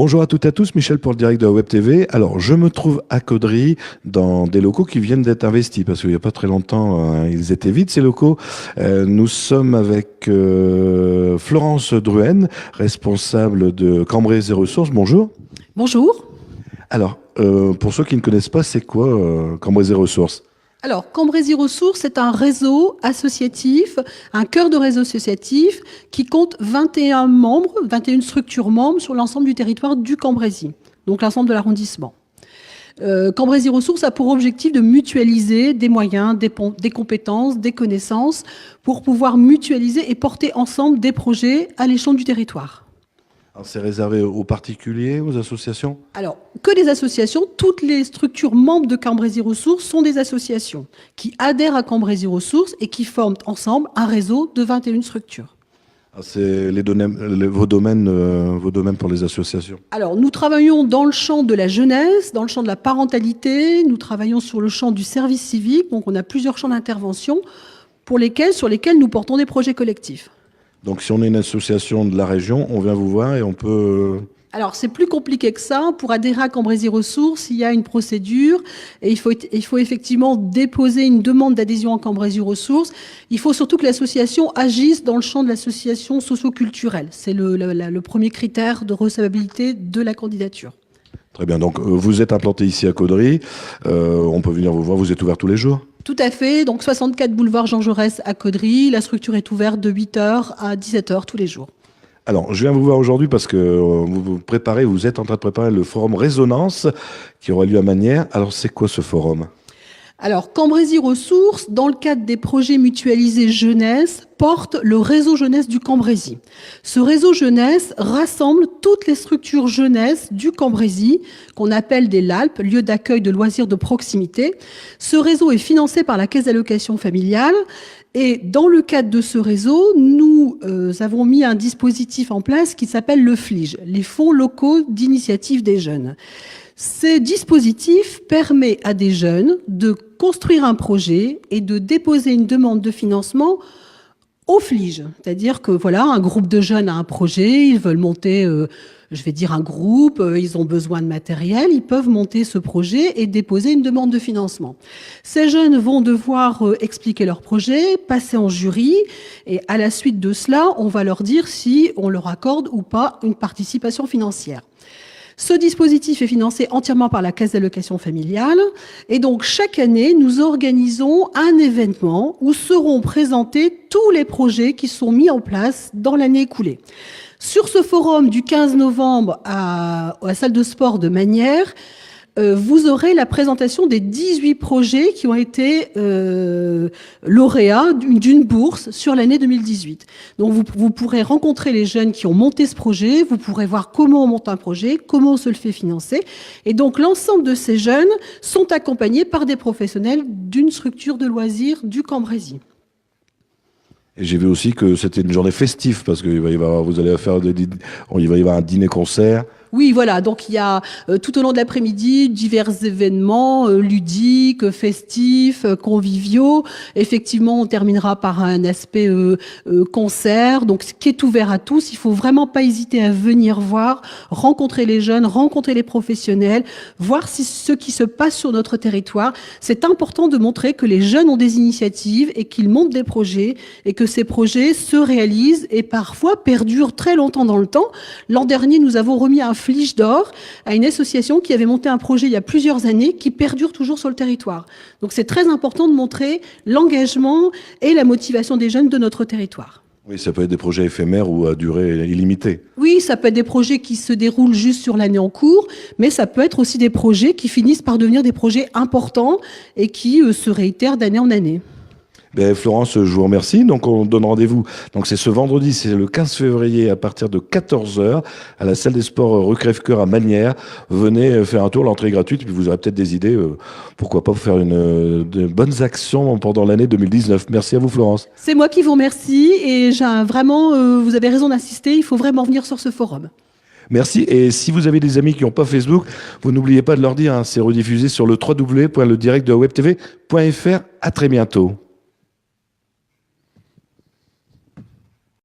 Bonjour à toutes et à tous, Michel pour le direct de la Web TV. Alors, je me trouve à Caudry dans des locaux qui viennent d'être investis parce qu'il n'y a pas très longtemps, ils étaient vides ces locaux. Nous sommes avec Florence Druenne, responsable de Cambrai et Ressources. Bonjour. Bonjour. Alors, pour ceux qui ne connaissent pas, c'est quoi Cambrai et Ressources ? Alors, Cambrai Ressources, c'est un réseau associatif, un cœur de réseau associatif qui compte 21 membres, 21 structures membres sur l'ensemble du territoire du Cambrésis, donc l'ensemble de l'arrondissement. Cambrai Ressources a pour objectif de mutualiser des moyens, des compétences, des connaissances pour pouvoir mutualiser et porter ensemble des projets à l'échelon du territoire. C'est réservé aux particuliers, aux associations ? Alors, que des associations, toutes les structures membres de Cambrai Ressources sont des associations qui adhèrent à Cambrai Ressources et qui forment ensemble un réseau de 21 structures. C'est vos domaines pour les associations. Alors, nous travaillons dans le champ de la jeunesse, dans le champ de la parentalité, nous travaillons sur le champ du service civique, donc on a plusieurs champs d'intervention sur lesquels nous portons des projets collectifs. Donc si on est une association de la région, on vient vous voir et on peut... Alors, c'est plus compliqué que ça. Pour adhérer à Cambrai Ressources, il y a une procédure et il faut effectivement déposer une demande d'adhésion à Cambrai Ressources. Il faut surtout que l'association agisse dans le champ de l'association socio-culturelle. C'est le premier critère de recevabilité de la candidature. Très bien. Donc, vous êtes implanté ici à Caudry. On peut venir vous voir. Vous êtes ouvert tous les jours ? Tout à fait. Donc, 64 boulevard Jean Jaurès à Caudry. La structure est ouverte de 8h à 17h tous les jours. Alors, je viens vous voir aujourd'hui parce que vous êtes en train de préparer le forum Résonance qui aura lieu à Magnières. Alors, c'est quoi ce forum ? Alors, Cambrai Ressources, dans le cadre des projets mutualisés jeunesse, porte le réseau jeunesse du Cambrésis. Ce réseau jeunesse rassemble toutes les structures jeunesse du Cambrésis, qu'on appelle des LALP, lieux d'accueil de loisirs de proximité. Ce réseau est financé par la Caisse d'allocation familiale. Et dans le cadre de ce réseau, nous avons mis un dispositif en place qui s'appelle le FLIJ, les Fonds locaux d'initiative des jeunes. Ce dispositif permet à des jeunes de construire un projet et de déposer une demande de financement au FLIJ. C'est-à-dire que voilà, un groupe de jeunes a un projet, ils veulent monter, un groupe, ils ont besoin de matériel, ils peuvent monter ce projet et déposer une demande de financement. Ces jeunes vont devoir expliquer leur projet, passer en jury, et à la suite de cela, on va leur dire si on leur accorde ou pas une participation financière. Ce dispositif est financé entièrement par la Caisse d'allocation familiale et donc chaque année, nous organisons un événement où seront présentés tous les projets qui sont mis en place dans l'année écoulée. Sur ce forum du 15 novembre à la salle de sport de Magnières, vous aurez la présentation des 18 projets qui ont été lauréats d'une bourse sur l'année 2018. Donc vous pourrez rencontrer les jeunes qui ont monté ce projet, vous pourrez voir comment on monte un projet, comment on se le fait financer. Et donc l'ensemble de ces jeunes sont accompagnés par des professionnels d'une structure de loisirs du Cambrésis. Et j'ai vu aussi que c'était une journée festive parce qu'il va y avoir, il va y avoir un dîner-concert. Oui, voilà. Donc, il y a tout au long de l'après-midi divers événements ludiques, festifs, conviviaux. Effectivement, on terminera par un aspect concert, donc ce qui est ouvert à tous. Il faut vraiment pas hésiter à venir voir, rencontrer les jeunes, rencontrer les professionnels, voir ce qui se passe sur notre territoire. C'est important de montrer que les jeunes ont des initiatives et qu'ils montent des projets et que ces projets se réalisent et parfois perdurent très longtemps dans le temps. L'an dernier, nous avons remis un FLIJ d'or à une association qui avait monté un projet il y a plusieurs années qui perdure toujours sur le territoire. Donc c'est très important de montrer l'engagement et la motivation des jeunes de notre territoire. Oui, ça peut être des projets éphémères ou à durée illimitée. Oui, ça peut être des projets qui se déroulent juste sur l'année en cours, mais ça peut être aussi des projets qui finissent par devenir des projets importants et qui se réitèrent d'année en année. Florence, je vous remercie. Donc, on donne rendez-vous. Donc, c'est ce vendredi, c'est le 15 février à partir de 14h à la salle des sports rue Crèvecoeur à Magnières. Venez faire un tour, l'entrée est gratuite. Puis vous aurez peut-être des idées. Pourquoi pas faire de bonnes actions pendant l'année 2019. Merci à vous, Florence. C'est moi qui vous remercie et vous avez raison d'insister. Il faut vraiment venir sur ce forum. Merci. Et si vous avez des amis qui n'ont pas Facebook, vous n'oubliez pas de leur dire, c'est rediffusé sur le www.ledirectdelawebtv.fr. À très bientôt.